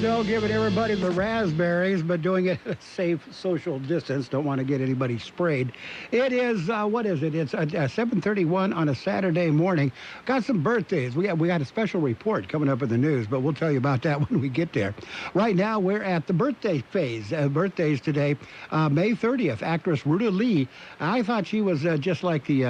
Still giving everybody the raspberries, but doing it at a safe social distance. Don't want to get anybody sprayed. It is, what is it? It's 7:31 on a Saturday morning. Got some birthdays. We got a special report coming up in the news, but we'll tell you about that when we get there. Right now, we're at the birthday phase. Birthdays today, May 30th. Actress Ruta Lee. I thought she was just like the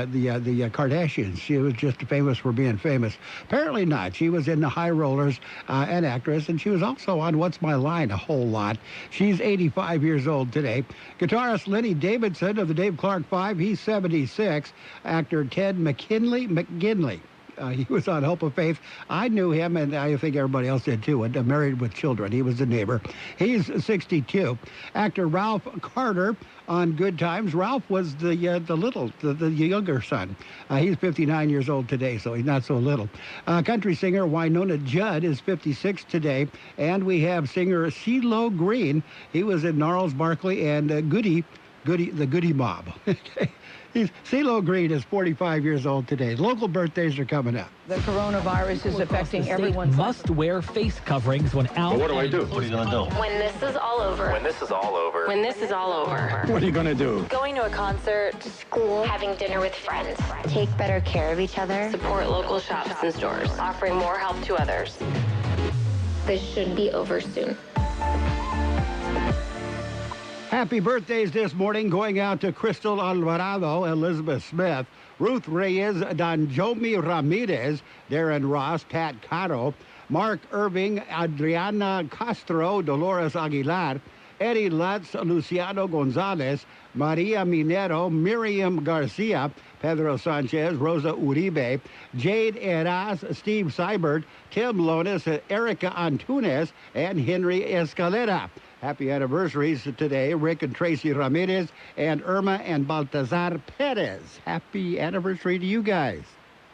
Kardashians. She was just famous for being famous. Apparently not. She was in the High Rollers, an actress, and she was also on What's My Line a whole lot. She's 85 years old today. Guitarist Lenny Davidson of the Dave Clark Five, he's 76. Actor Ted McGinley. He was on Hope of Faith. I knew him, and I think everybody else did too, and Married with Children. He was the neighbor. He's 62. Actor Ralph Carter on Good Times. Ralph was the younger son. He's 59 years old today, so he's not so little. Country singer Winona Judd is 56 today, and we have singer CeeLo Green. He was in Gnarls Barkley and the Goody Mob. CeeLo Green is 45 years old today. Local birthdays are coming up. The coronavirus is affecting everyone. Must wear face coverings when out. What do I do? What are you going to do? When this is all over. When this is all over. When this is all over. What are you going to do? Going to a concert. School. Having dinner with friends. Take better care of each other. Support local shops and stores. Offering more help to others. This should be over soon. Happy birthdays this morning going out to Crystal Alvarado, Elizabeth Smith, Ruth Reyes, Danjomi Ramirez, Darren Ross, Pat Caro, Mark Irving, Adriana Castro, Dolores Aguilar, Eddie Lutz, Luciano Gonzalez, Maria Minero, Miriam Garcia, Pedro Sanchez, Rosa Uribe, Jade Eras, Steve Seibert, Tim Lonis, Erica Antunes, and Henry Escalera. Happy anniversaries today, Rick and Tracy Ramirez, and Irma and Baltazar Perez. Happy anniversary to you guys.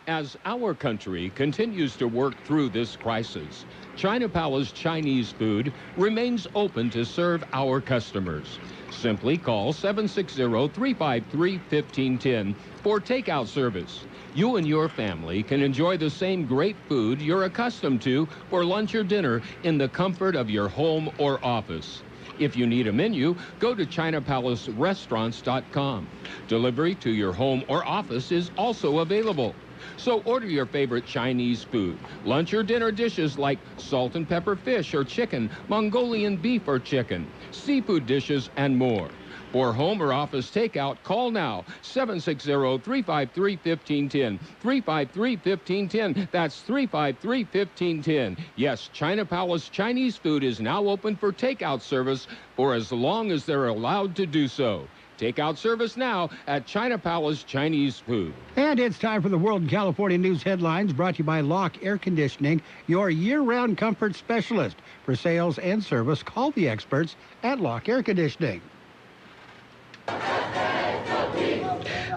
As our country continues to work through this crisis, China Palace Chinese Food remains open to serve our customers. Simply call 760-353-1510 for takeout service. You and your family can enjoy the same great food you're accustomed to for lunch or dinner in the comfort of your home or office. If you need a menu, go to ChinaPalaceRestaurants.com. Delivery to your home or office is also available. So order your favorite Chinese food, lunch or dinner dishes like salt and pepper fish or chicken, Mongolian beef or chicken, seafood dishes, and more. For home or office takeout, call now, 760-353-1510, 353-1510. That's 353-1510. Yes, China Palace Chinese Food is now open for takeout service for as long as they're allowed to do so. Takeout service now at China Palace Chinese Food. And it's time for the World in California News headlines, brought to you by Locke Air Conditioning, your year-round comfort specialist. For sales and service, call the experts at Locke Air Conditioning.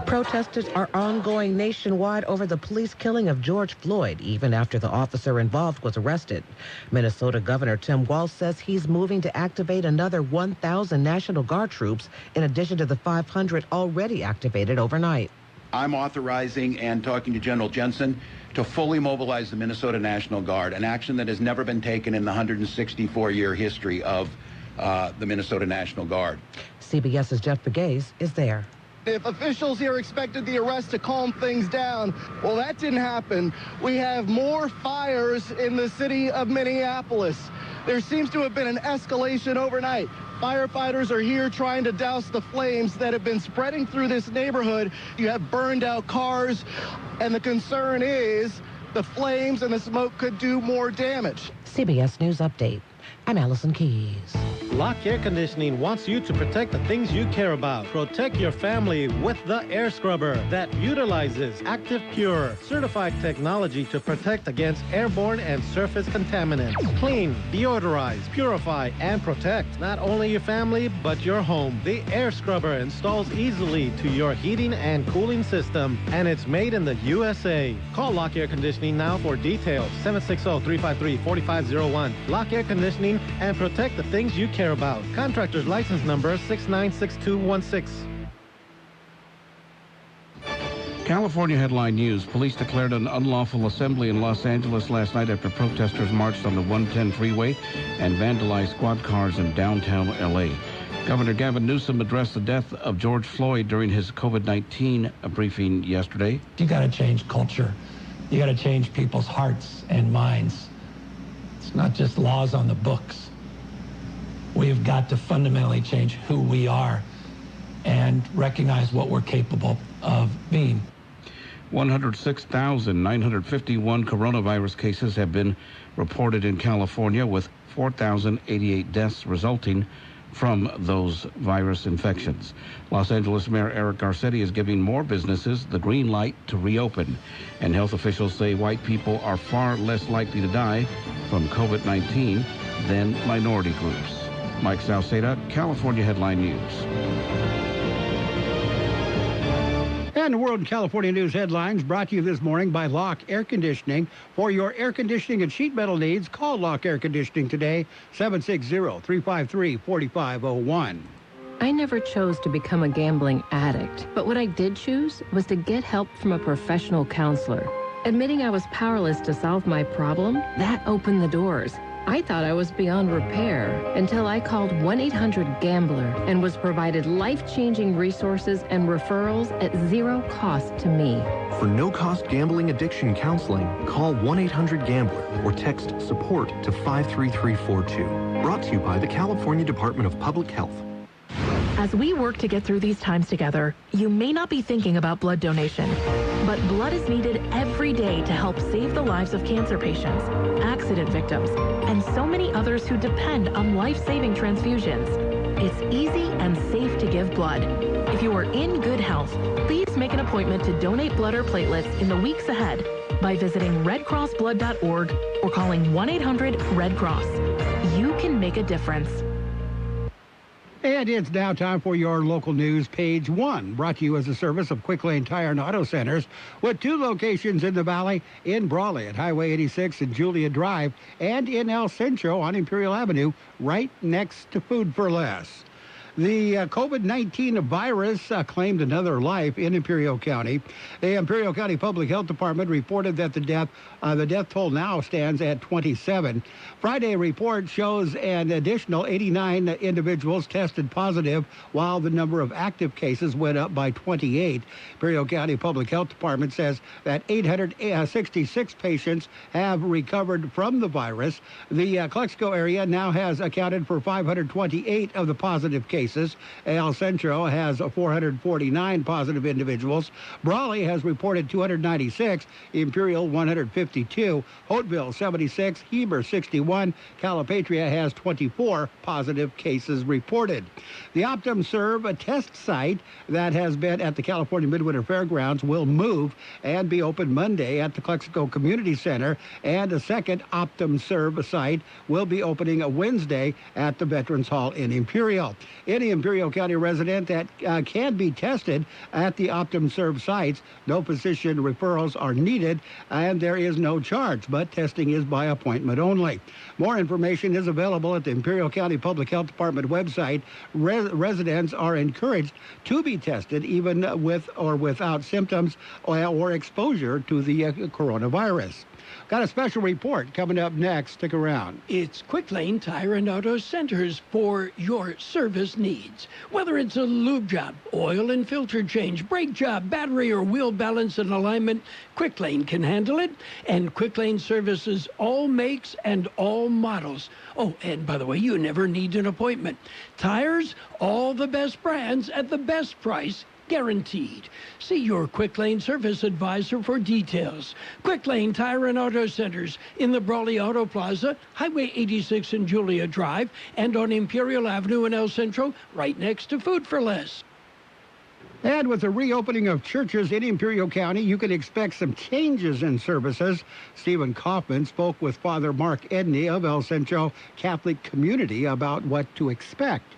Protests are ongoing nationwide over the police killing of George Floyd, even after the officer involved was arrested. Minnesota Governor Tim Walz says he's moving to activate another 1,000 National Guard troops in addition to the 500 already activated overnight. I'm authorizing and talking to General Jensen to fully mobilize the Minnesota National Guard, an action that has never been taken in the 164-year history of the Minnesota National Guard. CBS's Jeff Pegues is there. If officials here expected the arrest to calm things down, well, that didn't happen. We have more fires in the city of Minneapolis. There seems to have been an escalation overnight. Firefighters are here trying to douse the flames that have been spreading through this neighborhood. You have burned out cars, and the concern is the flames and the smoke could do more damage. CBS News Update. I'm Allison Keyes. Locke Air Conditioning wants you to protect the things you care about. Protect your family with the air scrubber that utilizes Active Pure, certified technology to protect against airborne and surface contaminants. Clean, deodorize, purify, and protect not only your family, but your home. The air scrubber installs easily to your heating and cooling system, and it's made in the USA. Call Locke Air Conditioning now for details. 760-353-4501. Locke Air Conditioning, and protect the things you care about. Contractor's license number 696216. California headline news. Police declared an unlawful assembly in Los Angeles last night after protesters marched on the 110 freeway and vandalized squad cars in downtown L.A. Governor Gavin Newsom addressed the death of George Floyd during his COVID-19 briefing yesterday. You got to change culture. You got to change people's hearts and minds. It's not just laws on the books. We've got to fundamentally change who we are and recognize what we're capable of being. 106,951 coronavirus cases have been reported in California, with 4,088 deaths resulting from those virus infections. Los Angeles Mayor Eric Garcetti is giving more businesses the green light to reopen, and health officials say white people are far less likely to die from COVID-19 than minority groups. Mike Salceda, California Headline News. And the World California News headlines brought to you this morning by Locke Air Conditioning. For your air conditioning and sheet metal needs, call Locke Air Conditioning today, 760-353-4501. I never chose to become a gambling addict, but what I did choose was to get help from a professional counselor. Admitting I was powerless to solve my problem, that opened the doors. I thought I was beyond repair until I called 1-800-GAMBLER and was provided life-changing resources and referrals at zero cost to me. For no-cost gambling addiction counseling, call 1-800-GAMBLER or text SUPPORT to 53342. Brought to you by the California Department of Public Health. As we work to get through these times together, you may not be thinking about blood donation, but blood is needed every day to help save the lives of cancer patients, accident victims, and so many others who depend on life-saving transfusions. It's easy and safe to give blood. If you are in good health, please make an appointment to donate blood or platelets in the weeks ahead by visiting redcrossblood.org or calling 1-800-RED-CROSS. You can make a difference. And it's now time for your local news, Page 1, brought to you as a service of Quick Lane Tire and Auto Centers, with 2 locations in the Valley, in Brawley at Highway 86 and Julia Drive, and in El Centro on Imperial Avenue, right next to Food for Less. The COVID-19 virus claimed another life in Imperial County. The Imperial County Public Health Department reported that the death toll now stands at 27. Friday report shows an additional 89 individuals tested positive, while the number of active cases went up by 28. Imperial County Public Health Department says that 866 patients have recovered from the virus. The Calexico area now has accounted for 528 of the positive cases. El Centro has 449 positive individuals. Brawley has reported 296, Imperial 152, Hopeville 76, Heber 61, Calipatria has 24 positive cases reported. The OptumServe, a test site that has been at the California Midwinter Fairgrounds, will move and be open Monday at the Calexico Community Center, and a second OptumServe site will be opening a Wednesday at the Veterans Hall in Imperial. Any Imperial County resident that can be tested at the OptumServe sites, no physician referrals are needed, and there is no charge, but testing is by appointment only. More information is available at the Imperial County Public Health Department website. Residents are encouraged to be tested even with or without symptoms or exposure to the coronavirus. Got a special report coming up next. Stick around. It's Quick Lane Tire and Auto Centers for your service needs. Whether it's a lube job, oil and filter change, brake job, battery or wheel balance and alignment, Quick Lane can handle it. And Quick Lane services all makes and all models. Oh, and by the way, you never need an appointment. Tires, all the best brands at the best price, guaranteed. See your Quick Lane service advisor for details. Quick Lane Tire and Auto Centers in the Brawley Auto Plaza, Highway 86 and Julia Drive, and on Imperial Avenue in El Centro, right next to Food for Less. And with the reopening of churches in Imperial County, you can expect some changes in services. Stephen Kaufman spoke with Father Mark Edney of El Centro Catholic Community about what to expect.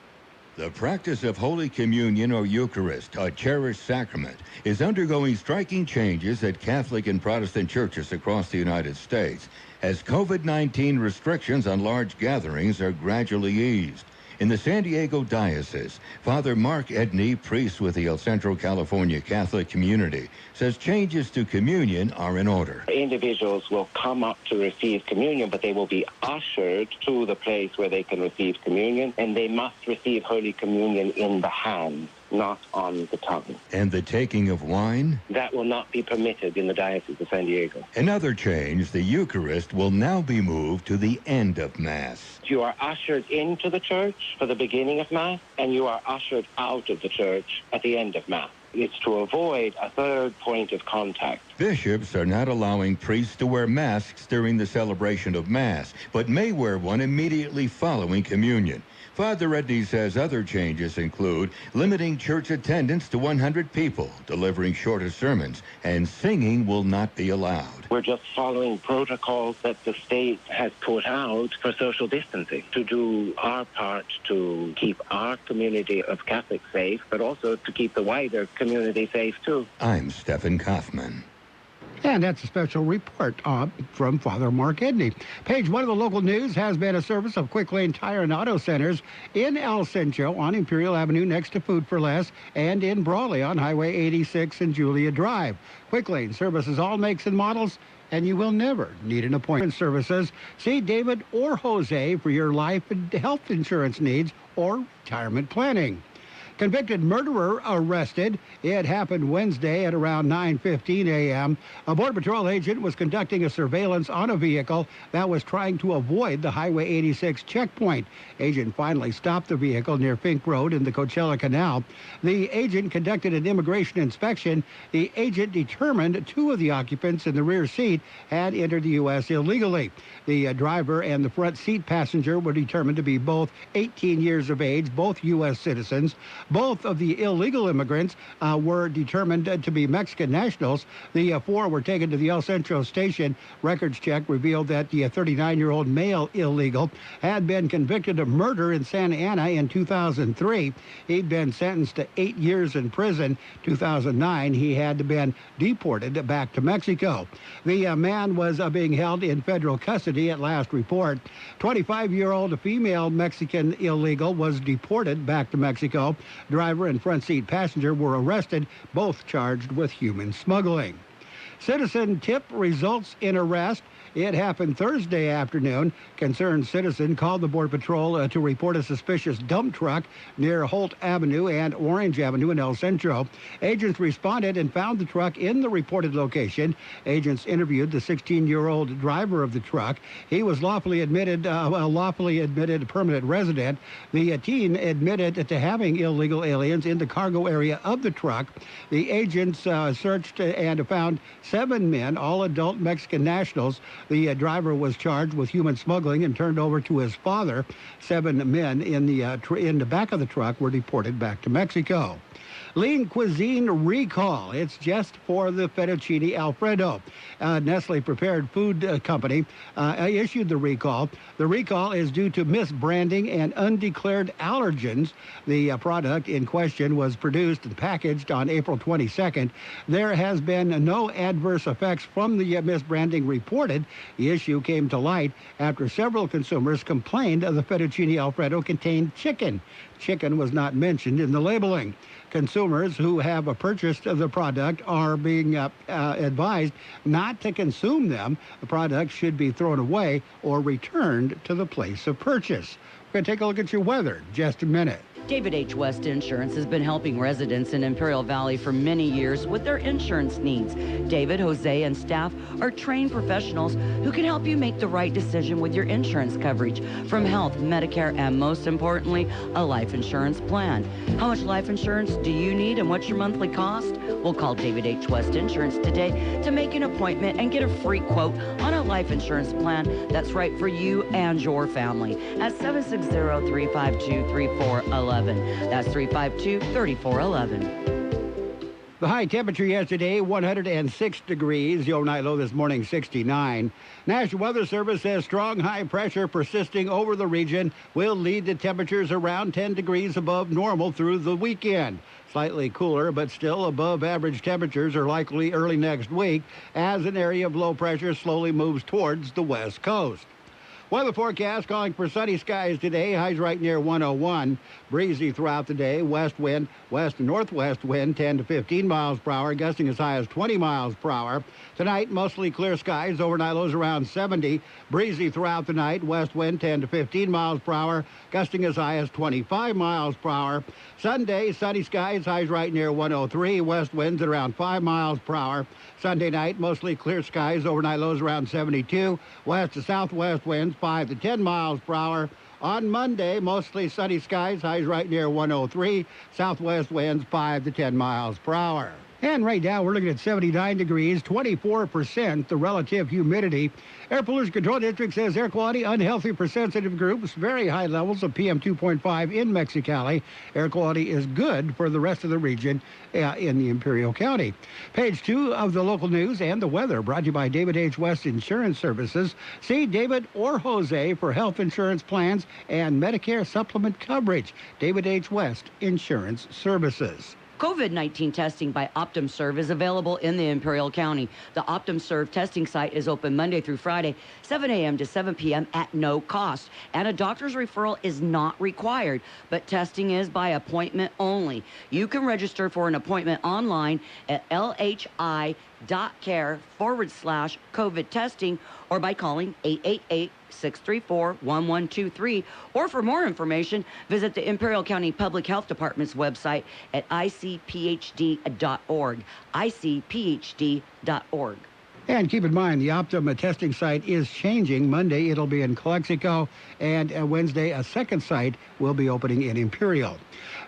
The practice of Holy Communion or Eucharist, a cherished sacrament, is undergoing striking changes at Catholic and Protestant churches across the United States as COVID-19 restrictions on large gatherings are gradually eased. In the San Diego Diocese, Father Mark Edney, priest with the El Centro California Catholic community, says changes to communion are in order. Individuals will come up to receive communion, but they will be ushered to the place where they can receive communion, and they must receive Holy Communion in the hand, not on the tongue. And the taking of wine? That will not be permitted in the Diocese of San Diego. Another change, the Eucharist will now be moved to the end of Mass. You are ushered into the church for the beginning of Mass, and you are ushered out of the church at the end of Mass. It's to avoid a third point of contact. Bishops are not allowing priests to wear masks during the celebration of Mass, but may wear one immediately following communion. Father Edney says other changes include limiting church attendance to 100 people, delivering shorter sermons, and singing will not be allowed. We're just following protocols that the state has put out for social distancing to do our part to keep our community of Catholics safe, but also to keep the wider community safe, too. I'm Stephen Kaufman. And that's a special report from Father Mark Edney. Page 1 of the local news has been a service of Quick Lane Tire and Auto Centers in El Centro on Imperial Avenue next to Food for Less, and in Brawley on Highway 86 and Julia Drive. Quick Lane services all makes and models, and you will never need an appointment. Services. See David or Jose for your life and health insurance needs or retirement planning. Convicted murderer arrested. It happened Wednesday at around 9:15 a.m. A Border Patrol agent was conducting a surveillance on a vehicle that was trying to avoid the Highway 86 checkpoint. Agent finally stopped the vehicle near Fink Road in the Coachella Canal. The agent conducted an immigration inspection. The agent determined 2 of the occupants in the rear seat had entered the U.S. illegally. The driver and the front seat passenger were determined to be both 18 years of age, both U.S. citizens. Both of the illegal immigrants were determined to be Mexican nationals. The 4 were taken to the El Centro station. Records check revealed that the 39-year-old male illegal had been convicted of murder in Santa Ana in 2003. He'd been sentenced to 8 years in prison. 2009, he had been deported back to Mexico. The man was being held in federal custody at last report. 25-year-old female Mexican illegal was deported back to Mexico. Driver and front seat passenger were arrested, both charged with human smuggling. Citizen tip results in arrest. It happened Thursday afternoon. Concerned citizen called the Border Patrol to report a suspicious dump truck near Holt Avenue and Orange Avenue in El Centro. Agents responded and found the truck in the reported location. Agents interviewed the 16-year-old driver of the truck. He was lawfully admitted permanent resident. The teen admitted to having illegal aliens in the cargo area of the truck. The agents searched and found 7 men, all adult Mexican nationals. The driver was charged with human smuggling and turned over to his father. 7 men in the back of the truck were deported back to Mexico. Lean Cuisine recall. It's just for the fettuccine Alfredo. Nestle Prepared Food Company issued the recall. The recall is due to misbranding and undeclared allergens. The product in question was produced and packaged on April 22nd. There has been no adverse effects from the misbranding reported. The issue came to light after several consumers complained the fettuccine Alfredo contained chicken. Chicken was not mentioned in the labeling. Consumers who have purchased the product are being advised not to consume them. The product should be thrown away or returned to the place of purchase. We're going to take a look at your weather in just a minute. David H. West Insurance has been helping residents in Imperial Valley for many years with their insurance needs. David, Jose, and staff are trained professionals who can help you make the right decision with your insurance coverage, from health, Medicare, and most importantly, a life insurance plan. How much life insurance do you need and what's your monthly cost? We'll call David H. West Insurance today to make an appointment and get a free quote on a life insurance plan that's right for you and your family at 760-352-3411. That's 352-3411. The high temperature yesterday, 106 degrees. The overnight low this morning, 69. National Weather Service says strong high pressure persisting over the region will lead to temperatures around 10 degrees above normal through the weekend. Slightly cooler, but still above average temperatures are likely early next week as an area of low pressure slowly moves towards the west coast. Weather forecast calling for sunny skies today. Highs right near 101. Breezy throughout the day. West wind, west and northwest wind, 10 to 15 miles per hour, gusting as high as 20 miles per hour. Tonight, mostly clear skies. Overnight lows around 70. Breezy throughout the night. West wind, 10 to 15 miles per hour, gusting as high as 25 miles per hour. Sunday, sunny skies. Highs right near 103. West winds at around 5 miles per hour. Sunday night, mostly clear skies. Overnight lows around 72. West to southwest winds, 5 to 10 miles per hour. On Monday, mostly sunny skies. Highs right near 103. Southwest winds, 5 to 10 miles per hour. And right now, we're looking at 79 degrees, 24% the relative humidity. Air Pollution Control District says air quality unhealthy for sensitive groups, very high levels of PM 2.5 in Mexicali. Air quality is good for the rest of the region in the Imperial County. Page 2 of the local news and the weather brought to you by David H. West Insurance Services. See David or Jose for health insurance plans and Medicare supplement coverage. David H. West Insurance Services. COVID-19 testing by OptumServe is available in the Imperial County. The OptumServe testing site is open Monday through Friday, 7 a.m. to 7 p.m. at no cost. And a doctor's referral is not required, but testing is by appointment only. You can register for an appointment online at lhi.care/COVID testing or by calling 888-634-1123. Or for more information, visit the Imperial County Public Health Department's website at icphd.org, icphd.org. And keep in mind, the Optum testing site is changing. Monday, it'll be in Calexico, and Wednesday, a second site will be opening in Imperial.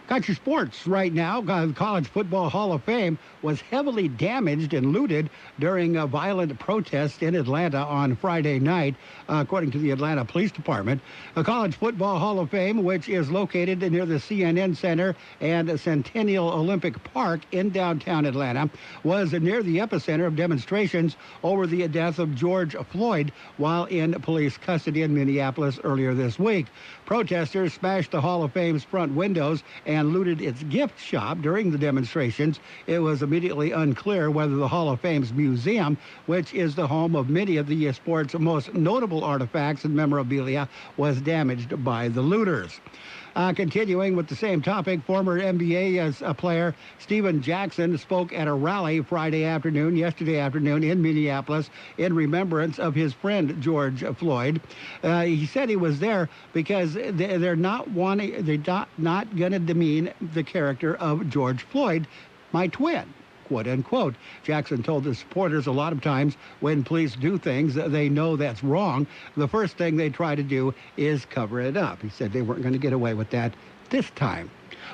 Got your sports right now. The College Football Hall of Fame was heavily damaged and looted during a violent protest in Atlanta on Friday night, according to the Atlanta Police Department. The College Football Hall of Fame, which is located near the CNN Center and Centennial Olympic Park in downtown Atlanta, was near the epicenter of demonstrations over the death of George Floyd while in police custody in Minneapolis earlier this week. Protesters smashed the Hall of Fame's front windows and looted its gift shop during the demonstrations. It was immediately unclear whether the Hall of Fame's museum, which is the home of many of the sport's most notable artifacts and memorabilia, was damaged by the looters. Continuing with the same topic, former NBA player Stephen Jackson spoke at a rally yesterday afternoon in Minneapolis in remembrance of his friend George Floyd. He said he was there because they're not going to demean the character of George Floyd, my twin, quote unquote. Jackson told the supporters a lot of times when police do things they know that's wrong, the first thing they try to do is cover it up. He said they weren't going to get away with that this time.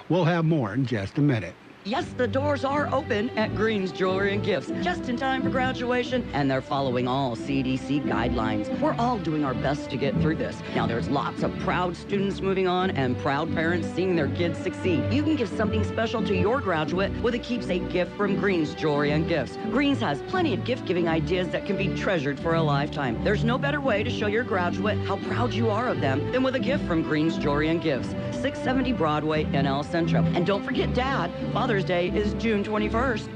We'll have more in just a minute. Yes, the doors are open at Green's Jewelry and Gifts, just in time for graduation, and they're following all CDC guidelines. We're all doing our best to get through this. Now, there's lots of proud students moving on and proud parents seeing their kids succeed. You can give something special to your graduate with a keepsake gift from Green's Jewelry and Gifts. Green's has plenty of gift-giving ideas that can be treasured for a lifetime. There's no better way to show your graduate how proud you are of them than with a gift from Green's Jewelry and Gifts, 670 Broadway in El Centro. And don't forget Dad, Father's Day is June 21st.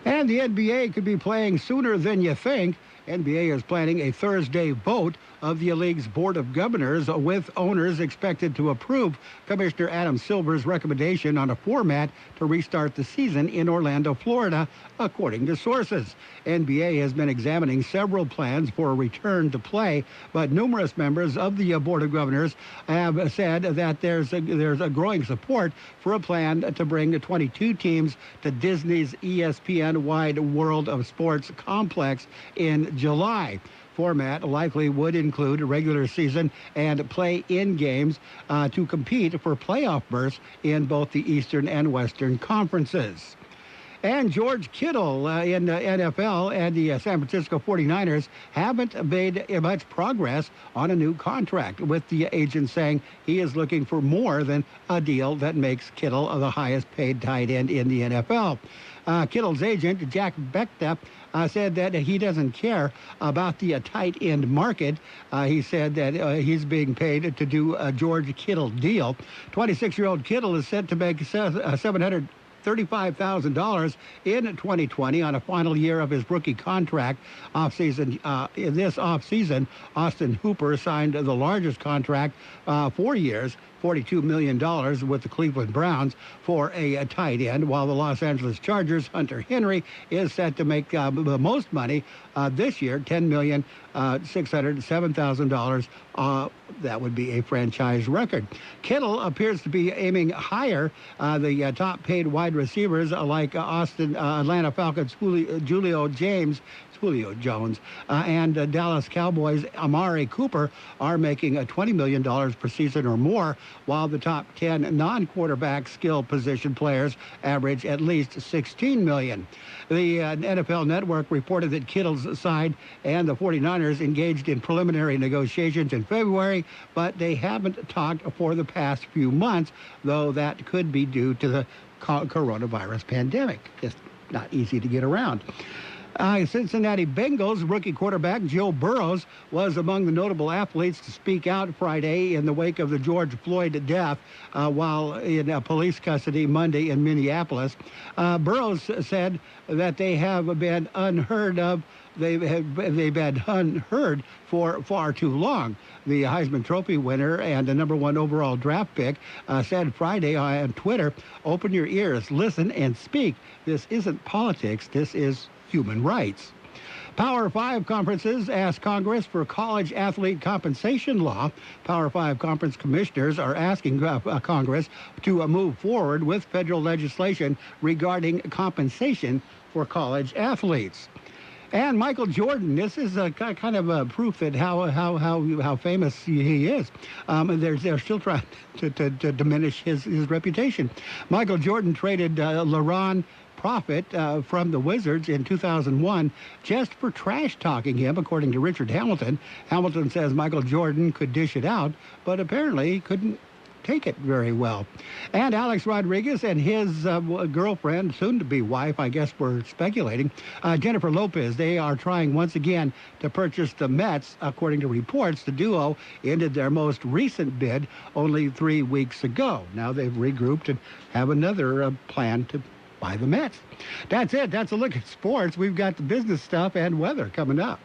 And the NBA could be playing sooner than you think. NBA is planning a Thursday vote of the league's Board of Governors, with owners expected to approve Commissioner Adam Silver's recommendation on a format to restart the season in Orlando, Florida, according to sources. NBA has been examining several plans for a return to play, but numerous members of the Board of Governors have said that there's a growing support for a plan to bring 22 teams to Disney's ESPN-wide World of Sports complex in July. Format likely would include a regular season and play-in games to compete for playoff berths in both the Eastern and Western conferences. And George Kittle in the NFL and the San Francisco 49ers haven't made much progress on a new contract, with the agent saying he is looking for more than a deal that makes Kittle the highest paid tight end in the NFL. Kittle's agent, Jack Becta, said that he doesn't care about the tight end market. He said that he's being paid to do a George Kittle deal. 26-year-old Kittle is set to make $35,000 in 2020 on a final year of his rookie contract. In this offseason, Austin Hooper signed the largest contract 4 years, $42 million with the Cleveland Browns for a tight end, while the Los Angeles Chargers' Hunter Henry is set to make the most money this year, $10,607,000. That would be a franchise record. Kittle appears to be aiming higher. The top-paid wide receivers like Atlanta Falcons' Julio Jones, and Dallas Cowboys' Amari Cooper are making $20 million per season or more, while the top 10 non-quarterback skill position players average at least $16 million. The NFL Network reported that Kittle's side and the 49ers engaged in preliminary negotiations in February, but they haven't talked for the past few months, though that could be due to the coronavirus pandemic. Just not easy to get around. Cincinnati Bengals rookie quarterback Joe Burrows was among the notable athletes to speak out Friday in the wake of the George Floyd death while in police custody Monday in Minneapolis. Burrows said that they have been unheard of. They've been unheard for far too long. The Heisman Trophy winner and the #1 overall draft pick said Friday on Twitter, "Open your ears, listen, and speak. This isn't politics. This is human rights." Power 5 conferences ask Congress for college athlete compensation law. Power 5 conference commissioners are asking Congress to move forward with federal legislation regarding compensation for college athletes. And Michael Jordan, this is a kind of a proof that how famous he is. They're still trying to diminish his reputation. Michael Jordan traded LeBron Profit from the Wizards in 2001 just for trash-talking him, according to Richard Hamilton. Hamilton says Michael Jordan could dish it out, but apparently he couldn't take it very well. And Alex Rodriguez and his girlfriend, soon-to-be wife, I guess we're speculating, Jennifer Lopez, they are trying once again to purchase the Mets. According to reports, the duo ended their most recent bid only 3 weeks ago. Now they've regrouped and have another plan to buy the Mets. That's it. That's a look at sports. We've got the business stuff and weather coming up.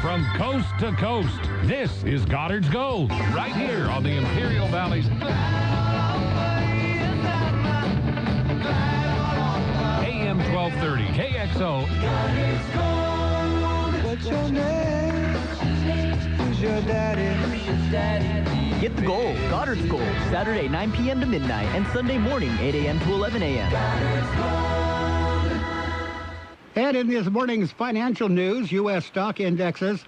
From coast to coast, this is Goddard's Gold, right here on the Imperial Valley's AM 1230 KXO. Goddard's Gold. What's your name? Who's your daddy? Get the gold, Goddard's Gold, Saturday 9 p.m. to midnight and Sunday morning 8 a.m. to 11 a.m. And in this morning's financial news, U.S. stock indexes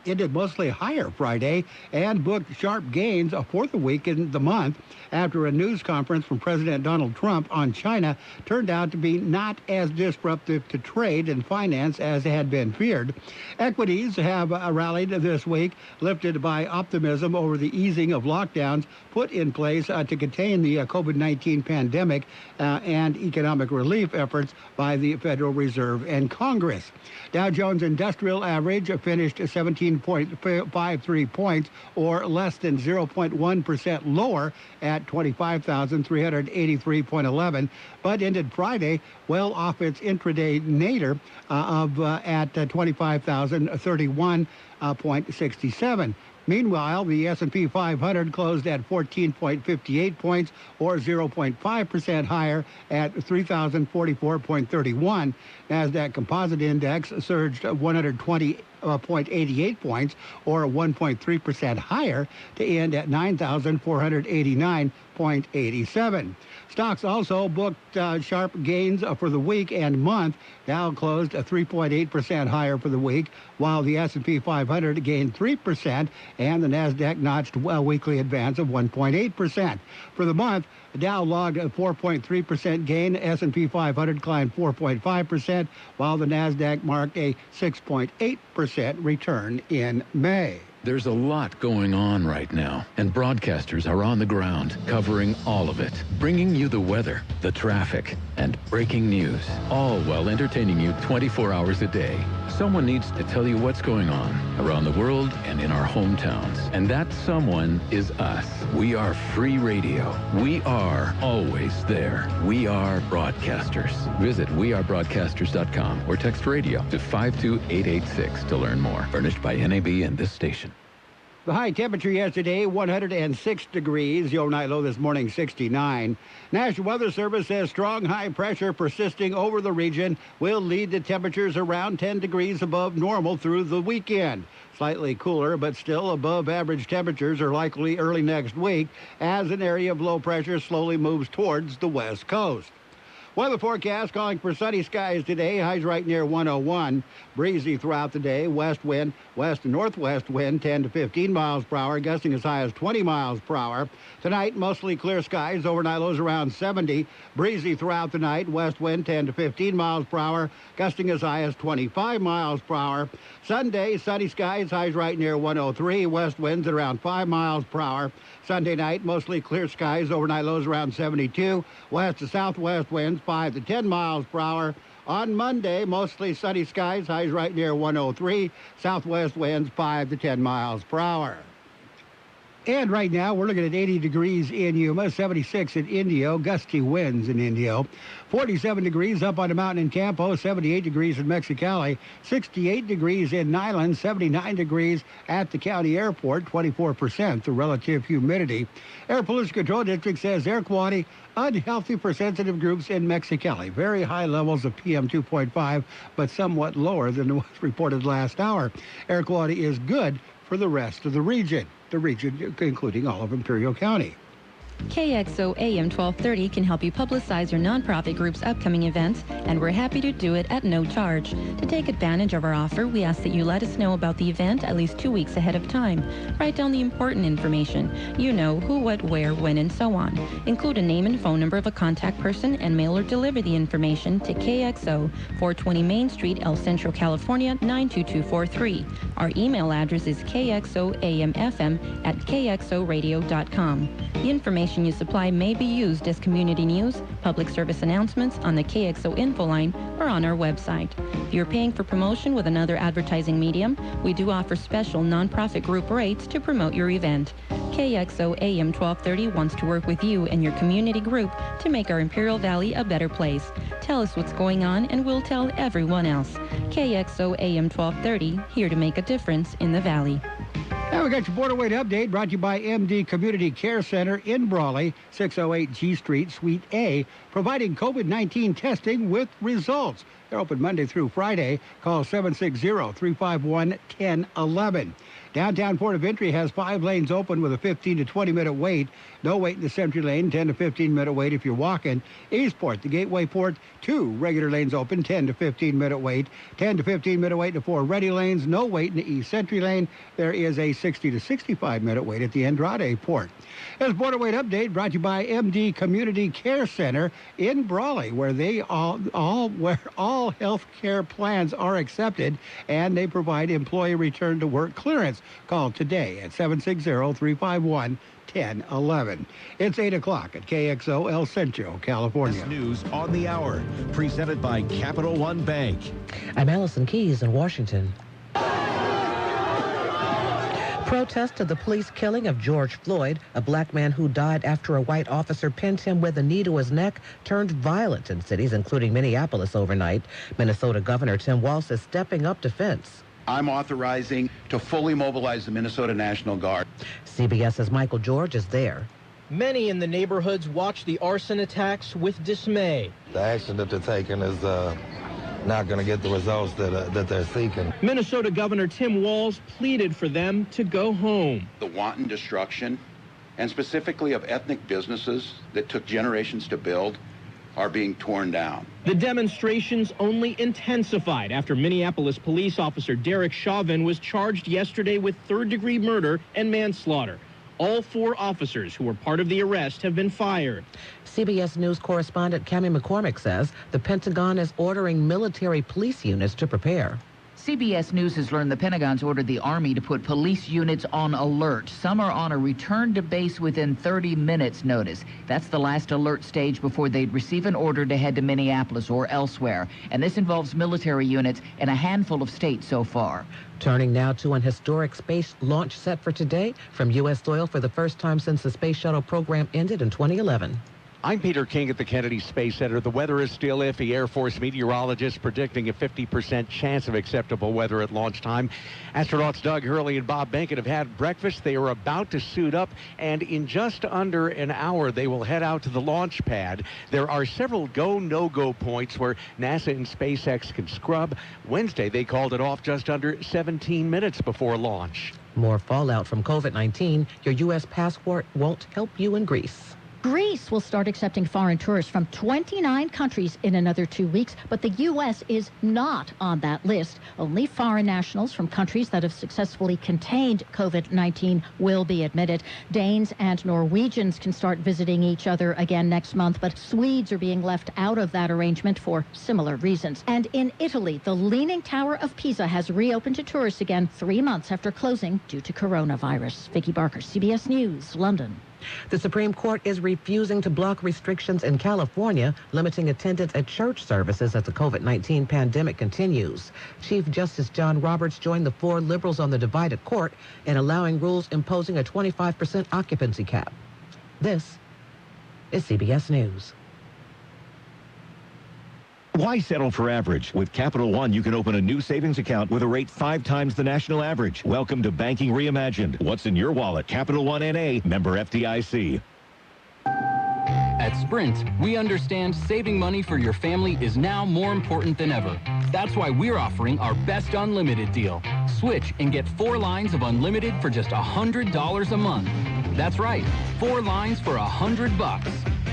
ended mostly higher Friday and booked sharp gains for the week in the month after a news conference from President Donald Trump on China turned out to be not as disruptive to trade and finance as had been feared. Equities have rallied this week, lifted by optimism over the easing of lockdowns put in place to contain the COVID-19 pandemic and economic relief efforts by the Federal Reserve and Congress. Dow Jones Industrial Average finished 17.53 points, or less than 0.1% lower at 25,383.11, but ended Friday well off its intraday nadir at 25,031.67. Meanwhile, the S&P 500 closed at 14.58 points, or 0.5% higher at 3,044.31. NASDAQ Composite Index surged 120.88 points, or 1.3% higher, to end at 9,489.87. Stocks also booked sharp gains for the week and month. Dow closed 3.8% higher for the week, while the S&P 500 gained 3%, and the NASDAQ notched a weekly advance of 1.8%. For the month, Dow logged a 4.3% gain, S&P 500 climbed 4.5%, while the NASDAQ marked a 6.8% return in May. There's a lot going on right now, and broadcasters are on the ground covering all of it, bringing you the weather, the traffic, and breaking news, all while entertaining you 24 hours a day. Someone needs to tell you what's going on around the world and in our hometowns. And that someone is us. We are free radio. We are always there. We are broadcasters. Visit wearebroadcasters.com or text radio to 52886 to learn more. Furnished by NAB and this station. The high temperature yesterday, 106 degrees. The overnight low this morning, 69. National Weather Service says strong high pressure persisting over the region will lead to temperatures around 10 degrees above normal through the weekend. Slightly cooler, but still above average temperatures are likely early next week as an area of low pressure slowly moves towards the west coast. Weather forecast calling for sunny skies today. Highs right near 101. Breezy throughout the day. West wind, west and northwest wind, 10 to 15 miles per hour, gusting as high as 20 miles per hour. Tonight, mostly clear skies. Overnight lows around 70. Breezy throughout the night. West wind, 10 to 15 miles per hour, gusting as high as 25 miles per hour. Sunday, sunny skies. Highs right near 103. West winds at around 5 miles per hour. Sunday night, mostly clear skies. Overnight lows around 72. West to southwest winds, 5 to 10 miles per hour. On Monday, mostly sunny skies. Highs right near 103. Southwest winds, 5 to 10 miles per hour. And right now, we're looking at 80 degrees in Yuma, 76 in Indio, gusty winds in Indio, 47 degrees up on the mountain in Campo, 78 degrees in Mexicali, 68 degrees in Nyland, 79 degrees at the county airport, 24% the relative humidity. Air Pollution Control District says air quality unhealthy for sensitive groups in Mexicali. Very high levels of PM 2.5, but somewhat lower than was reported last hour. Air quality is good for the rest of the region including all of Imperial County. KXO AM 1230 can help you publicize your nonprofit group's upcoming events, and we're happy to do it at no charge. To take advantage of our offer, we ask that you let us know about the event at least 2 weeks ahead of time. Write down the important information. You know, who, what, where, when, and so on. Include a name and phone number of a contact person and mail or deliver the information to KXO, 420 Main Street, El Centro, California, 92243. Our email address is kxoamfm@kxoradio.com. The information you supply may be used as community news, public service announcements on the KXO info line, or on our website. If you're paying for promotion with another advertising medium, we do offer special nonprofit group rates to promote your event. KXO AM 1230 wants to work with you and your community group to make our Imperial Valley a better place. Tell us what's going on and we'll tell everyone else. KXO AM 1230, here to make a difference in the Valley. Now we got your Border Weight Update brought to you by MD Community Care Center in Brawley, 608 G Street, Suite A, providing COVID-19 testing with results. They're open Monday through Friday. Call 760-351-1011. Downtown Port of Entry has 5 lanes open with a 15 to 20-minute wait. No wait in the Century Lane, 10 to 15-minute wait if you're walking. Eastport, the Gateway Port, 2 regular lanes open, 10 to 15-minute wait. 10 to 15-minute wait in the 4 ready lanes. No wait in the East Century Lane. There is a 60 to 65-minute wait at the Andrade Port. This Border Weight Update brought to you by MD Community Care Center in Brawley, where all health care plans are accepted, and they provide employee return to work clearance. Call today at 760-351-1011. It's 8 o'clock at KXO El Centro, California. News on the hour, presented by Capital One Bank. I'm Allison Keyes in Washington. Protest to the police killing of George Floyd, a black man who died after a white officer pinned him with a knee to his neck, turned violent in cities including Minneapolis overnight. Minnesota Governor Tim Walz is stepping up defense. I'm authorizing to fully mobilize the Minnesota National Guard. CBS's Michael George is there. Many in the neighborhoods watch the arson attacks with dismay. The action that they're taking is not going to get the results that they're seeking. Minnesota Governor Tim Walz pleaded for them to go home. The wanton destruction, and specifically of ethnic businesses that took generations to build, are being torn down. The demonstrations only intensified after Minneapolis police officer Derek Chauvin was charged yesterday with third-degree murder and manslaughter. All 4 officers who were part of the arrest have been fired. CBS News correspondent Cammie McCormick says the Pentagon is ordering military police units to prepare. CBS News has learned the Pentagon's ordered the Army to put police units on alert. Some are on a return to base within 30 minutes notice. That's the last alert stage before they'd receive an order to head to Minneapolis or elsewhere. And this involves military units in a handful of states so far. Turning now to an historic space launch set for today from U.S. soil for the first time since the space shuttle program ended in 2011. I'm Peter King at the Kennedy Space Center. The weather is still iffy. Air Force meteorologists predicting a 50% chance of acceptable weather at launch time. Astronauts Doug Hurley and Bob Behnken have had breakfast. They are about to suit up, and in just under an hour, they will head out to the launch pad. There are several go, no-go points where NASA and SpaceX can scrub. Wednesday, they called it off just under 17 minutes before launch. More fallout from COVID-19. Your U.S. passport won't help you in Greece. Greece will start accepting foreign tourists from 29 countries in another 2 weeks, but the U.S. is not on that list. Only foreign nationals from countries that have successfully contained COVID-19 will be admitted. Danes and Norwegians can start visiting each other again next month, but Swedes are being left out of that arrangement for similar reasons. And in Italy, the Leaning Tower of Pisa has reopened to tourists again 3 months after closing due to coronavirus. Vicki Barker, CBS News, London. The Supreme Court is refusing to block restrictions in California, limiting attendance at church services as the COVID-19 pandemic continues. Chief Justice John Roberts joined the 4 liberals on the divided court in allowing rules imposing a 25% occupancy cap. This is CBS News. Why settle for average? With Capital One, you can open a new savings account with a rate 5 times the national average. Welcome to Banking Reimagined. What's in your wallet? Capital One N.A., member FDIC. At Sprint, we understand saving money for your family is now more important than ever. That's why we're offering our best unlimited deal. Switch and get 4 lines of unlimited for just $100 a month. That's right, 4 lines for $100.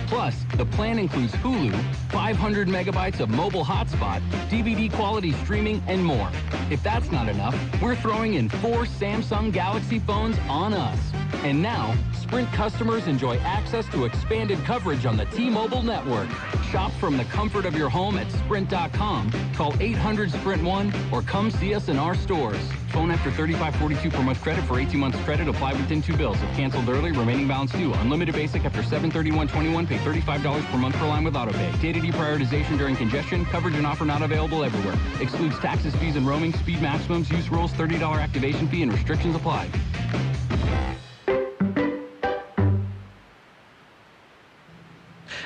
Plus, the plan includes Hulu, 500 megabytes of mobile hotspot, DVD quality streaming, and more. If that's not enough, we're throwing in 4 Samsung Galaxy phones on us. And now, Sprint customers enjoy access to expanded coverage on the T-Mobile network. Shop from the comfort of your home at Sprint.com. Call 800-SPRINT-1 or come see us in our stores. Phone after $35.42 per month credit for 18 months credit. Apply within 2 bills. If canceled early, remaining balance due. Unlimited basic after $731.21. Pay $35 per month per line with autopay. Data deprioritization during congestion. Coverage and offer not available everywhere. Excludes taxes, fees, and roaming. Speed maximums, use rules, $30 activation fee, and restrictions apply.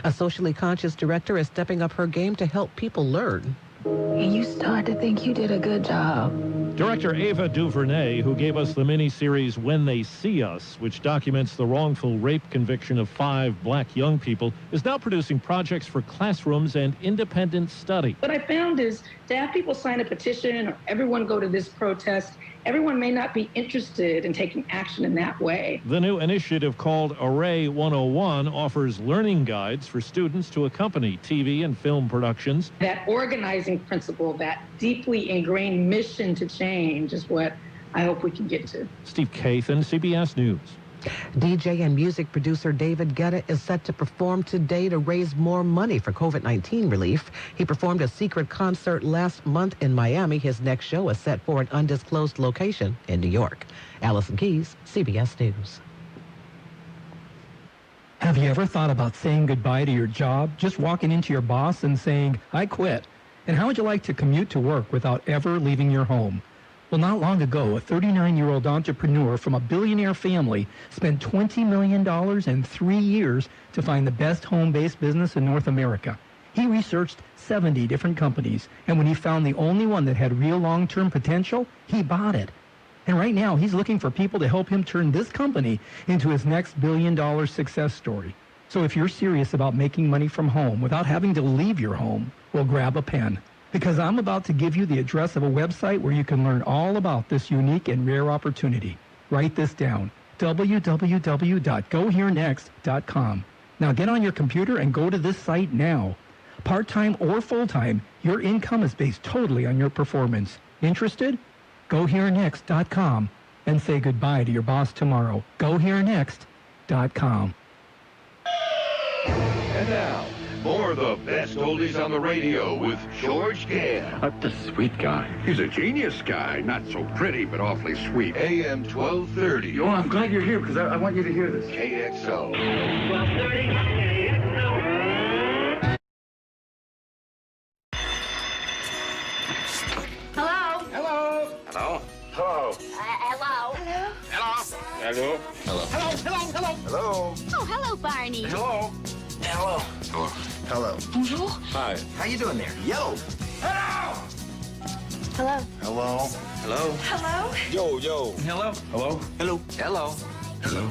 A socially conscious director is stepping up her game to help people learn. And you start to think you did a good job. Director Ava DuVernay, who gave us the miniseries When They See Us, which documents the wrongful rape conviction of 5 black young people, is now producing projects for classrooms and independent study. What I found is to have people sign a petition or everyone go to this protest, everyone may not be interested in taking action in that way. The new initiative called Array 101 offers learning guides for students to accompany TV and film productions. That organizing principle, that deeply ingrained mission to change is what I hope we can get to. Steve Kathan, CBS News. DJ and music producer David Guetta is set to perform today to raise more money for COVID-19 relief. He performed a secret concert last month in Miami. His next show is set for an undisclosed location in New York. Allison Keyes, CBS News. Have you ever thought about saying goodbye to your job? Just walking into your boss and saying, I quit. And how would you like to commute to work without ever leaving your home? Well, not long ago, a 39-year-old entrepreneur from a billionaire family spent $20 million in 3 years to find the best home-based business in North America. He researched 70 different companies, and when he found the only one that had real long-term potential, he bought it. And right now, he's looking for people to help him turn this company into his next billion-dollar success story. So if you're serious about making money from home without having to leave your home, well, grab a pen. Because I'm about to give you the address of a website where you can learn all about this unique and rare opportunity. Write this down, www.goherenext.com. Now get on your computer and go to this site now. Part-time or full-time, your income is based totally on your performance. Interested? GoHereNext.com and say goodbye to your boss tomorrow. GoHereNext.com. And now, More of the best oldies on the radio with George Gale. The sweet guy. He's a genius guy. Not so pretty, but awfully sweet. AM 1230. Oh, I'm glad you're here because I want you to hear this. KXO. 1230 KXO. Hello? Hello? Hello? Hello? Hello? Hello? Hello? Hello? Hello? Oh, hello, Barney. Hello? Hello. Hello? Hello? Bonjour. Hi. How you doing there? Yo! Hello? Hello? Hello? Yo, yo. Hello? Hello? Hello? Hello? Hello?